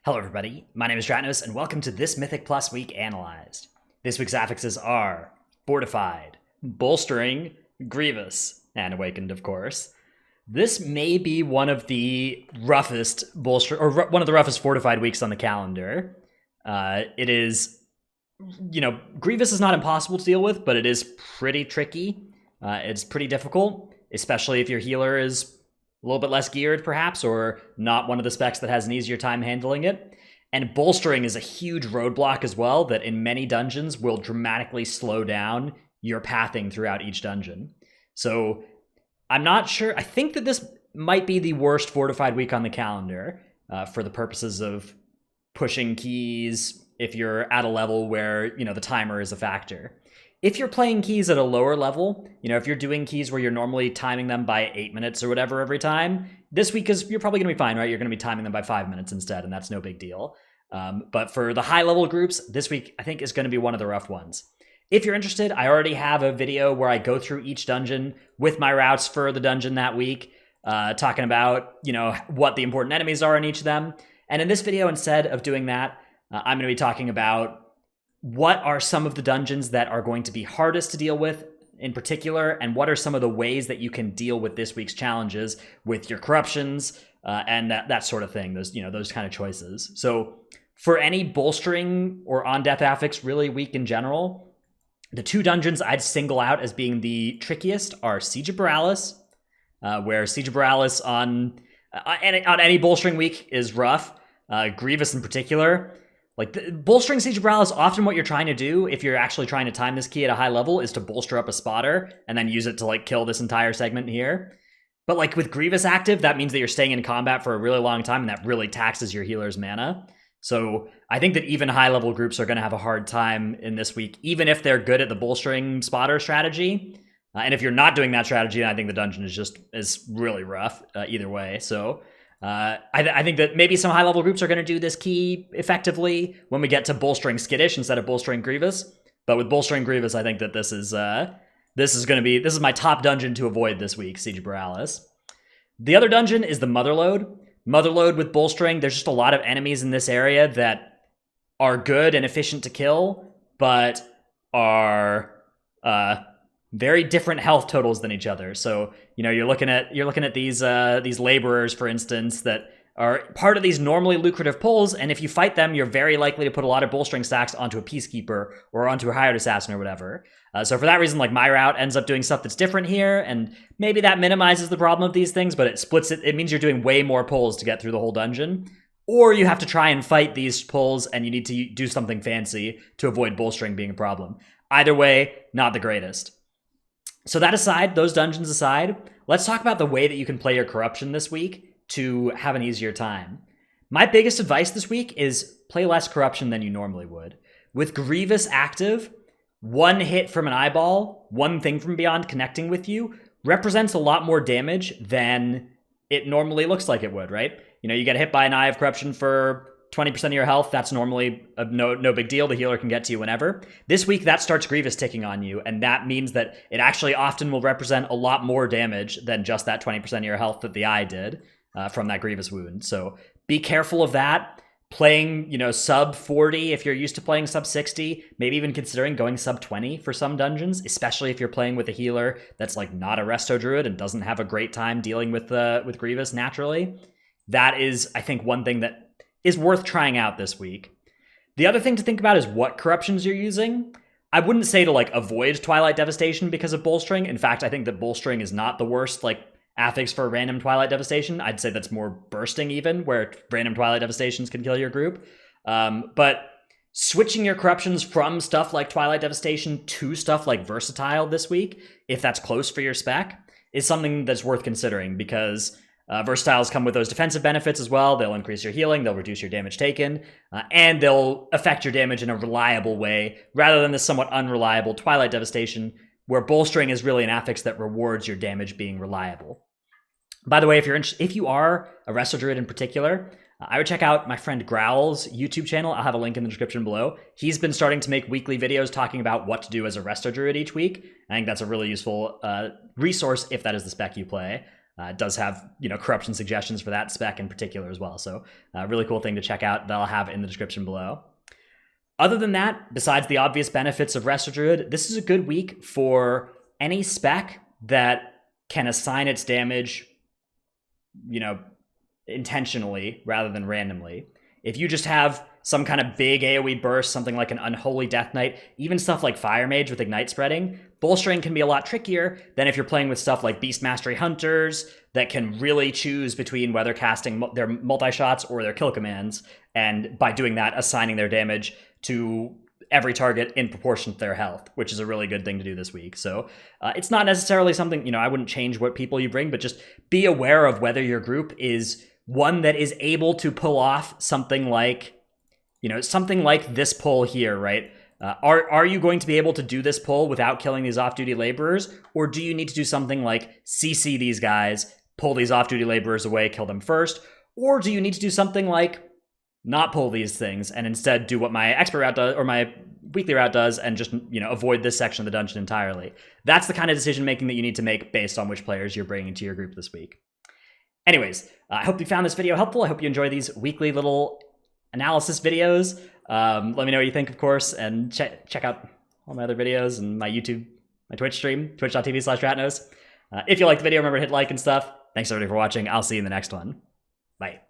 Hello everybody, my name is Dratnos, and welcome to this Mythic Plus Week Analyzed. This week's affixes are Fortified, Bolstering, Grievous, and Awakened, of course. This may be one of the roughest one of the roughest fortified weeks on the calendar. It is, Grievous is not impossible to deal with, but it is pretty tricky. It's pretty difficult, especially if your healer is a little bit less geared, perhaps, or not one of the specs that has an easier time handling it. And Bolstering is a huge roadblock as well that in many dungeons will dramatically slow down your pathing throughout each dungeon. So I'm not sure. I think that this might be the worst fortified week on the calendar for the purposes of pushing keys if you're at a level where, the timer is a factor. If you're playing keys at a lower level, if you're doing keys where you're normally timing them by 8 minutes or whatever every time, this week you're probably going to be fine, right? You're going to be timing them by 5 minutes instead, and that's no big deal. But for the high level groups, this week I think is going to be one of the rough ones. If you're interested, I already have a video where I go through each dungeon with my routes for the dungeon that week, talking about, what the important enemies are in each of them. And in this video, instead of doing that, I'm going to be talking about what are some of the dungeons that are going to be hardest to deal with in particular, and what are some of the ways that you can deal with this week's challenges with your corruptions and that sort of thing, those kind of choices. So for any bolstering or on-death affix really week in general, the two dungeons I'd single out as being the trickiest are Siege of Borealis, where Siege of Borealis on any bolstering week is rough. Grievous in particular. Bolstering Siege of Borealis, often what you're trying to do, if you're actually trying to time this key at a high level, is to bolster up a spotter and then use it to kill this entire segment here. But with Grievous active, that means that you're staying in combat for a really long time, and that really taxes your healer's mana. So I think that even high-level groups are going to have a hard time in this week, even if they're good at the bolstering spotter strategy. And if you're not doing that strategy, I think the dungeon is really rough either way. So I think that maybe some high-level groups are going to do this key effectively when we get to bolstering Skittish instead of bolstering Grievous. But with bolstering Grievous, I think that this is my top dungeon to avoid this week, Siege of Borealis. The other dungeon is the Motherlode. Motherlode with bolstering, there's just a lot of enemies in this area that are good and efficient to kill, but are very different health totals than each other. So, you're looking at these laborers, for instance, that are part of these normally lucrative pulls, and if you fight them, you're very likely to put a lot of bolstering stacks onto a peacekeeper or onto a hired assassin or whatever. So for that reason, my route ends up doing stuff that's different here, and maybe that minimizes the problem of these things, but it splits it. It means you're doing way more pulls to get through the whole dungeon. Or you have to try and fight these pulls, and you need to do something fancy to avoid bolstering being a problem. Either way, not the greatest. So that aside, those dungeons aside, let's talk about the way that you can play your corruption this week to have an easier time. My biggest advice this week is play less corruption than you normally would. With Grievous active, one hit from an eyeball, one thing from beyond connecting with you, represents a lot more damage than it normally looks like it would, right? You get hit by an Eye of Corruption for 20% of your health, that's normally no big deal. The healer can get to you whenever. This week, that starts Grievous ticking on you, and that means that it actually often will represent a lot more damage than just that 20% of your health that the eye did from that Grievous wound. So be careful of that. Playing, sub 40 if you're used to playing sub 60, maybe even considering going sub 20 for some dungeons, especially if you're playing with a healer that's not a Resto Druid and doesn't have a great time dealing with Grievous naturally. That is, I think, one thing that is worth trying out this week. The other thing to think about is what corruptions you're using. I wouldn't say to avoid Twilight Devastation because of bolstering. In fact, I think that bolstering is not the worst affix for random Twilight Devastation. I'd say that's more bursting even, where random Twilight Devastations can kill your group. But switching your corruptions from stuff like Twilight Devastation to stuff like Versatile this week, if that's close for your spec, is something that's worth considering, because Versatiles come with those defensive benefits as well. They'll increase your healing, they'll reduce your damage taken, and they'll affect your damage in a reliable way, rather than the somewhat unreliable Twilight Devastation, where bolstering is really an affix that rewards your damage being reliable. By the way, if you are a Resto Druid in particular, I would check out my friend Growl's YouTube channel. I'll have a link in the description below. He's been starting to make weekly videos talking about what to do as a Resto Druid each week. I think that's a really useful resource if that is the spec you play. It does have, corruption suggestions for that spec in particular as well. So really cool thing to check out that I'll have in the description below. Other than that, besides the obvious benefits of Resto Druid, this is a good week for any spec that can assign its damage, intentionally rather than randomly. If you just have some kind of big AoE burst, something like an Unholy Death Knight, even stuff like Fire Mage with Ignite Spreading, Bolstering can be a lot trickier than if you're playing with stuff like Beast Mastery Hunters that can really choose between whether casting their multi-shots or their kill commands, and by doing that, assigning their damage to every target in proportion to their health, which is a really good thing to do this week. So it's not necessarily something, I wouldn't change what people you bring, but just be aware of whether your group is one that is able to pull off something like, something like this pull here, right? Are you going to be able to do this pull without killing these off-duty laborers? Or do you need to do something like CC these guys, pull these off-duty laborers away, kill them first? Or do you need to do something like not pull these things and instead do what my expert route does or my weekly route does and just, avoid this section of the dungeon entirely? That's the kind of decision making that you need to make based on which players you're bringing to your group this week. Anyways, I hope you found this video helpful. I hope you enjoy these weekly little analysis videos. Let me know what you think, of course, and check out all my other videos and my YouTube, my Twitch stream, twitch.tv/Ratnos. If you liked the video, remember to hit like and stuff. Thanks everybody for watching. I'll see you in the next one. Bye.